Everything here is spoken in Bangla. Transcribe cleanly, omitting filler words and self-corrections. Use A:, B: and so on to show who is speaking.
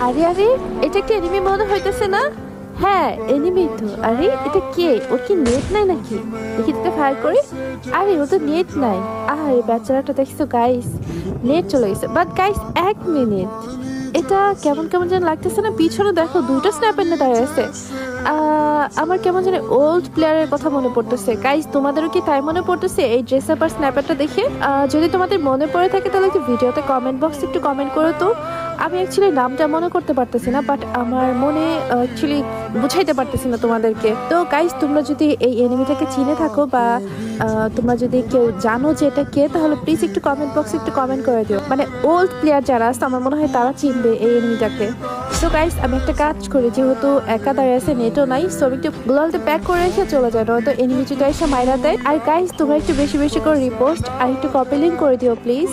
A: আরে আরে, এটা কি এনিমি মনে হইতেছে না? হ্যাঁ এনিমি তো। আরে এটা কে? ওর কি নেট নাই নাকি? দেখি তোকে ফায়ার করি। আরে ও তো নেট নাই। আরে বেচারাটা দেখছো গাইস, নেট চলে গেছে। বাট গাইস এক মিনিট, এটা কেমন কেমন যেন লাগতেছে না? পিছনে দেখো দুটো স্ন্যাপার না দাঁড়িয়ে আছে। আমার কেমন যেন ওল্ড প্লেয়ারের কথা মনে পড়তেছে। গাইস তোমাদেরও কি তাই মনে পড়তেছে এই ড্রেস আপ আর স্ন্যাপারটা দেখে? যদি তোমাদের মনে পড়ে থাকে তাহলে একটু ভিডিওতে কমেন্ট বক্সে একটু কমেন্ট করো তো। আমি অ্যাকচুয়ালি নামটা মনে করতে পারতেছি না, বাট আমার মনে অ্যাকচুয়ালি বুঝাইতে পারতেছি না তোমাদেরকে। তো গাইস তোমরা যদি এই এনিমিটাকে চিনে থাকো বা তোমরা যদি কেউ জানো যে এটা কে, তাহলে প্লিজ একটু কমেন্ট বক্সে একটু কমেন্ট করে দিও। মানে ওল্ড প্লেয়ার যারা আছে আমার মনে হয় তারা চিনবে এই এনিমিটাকে। সো গাইস আমি একটা কাজ করি, যেহেতু একা দাঁড়িয়ে আছে, নেটও নাই, সো আমি একটু গ্লোয়ালটা প্যাক করে রেখে চলে যায়, নয়তো এনিমি যদি এসে মাইরা দেয়। আর গাইস তোমরা একটু বেশি বেশি করে রিপোস্ট আর একটু কপি লিঙ্ক করে দিও প্লিজ।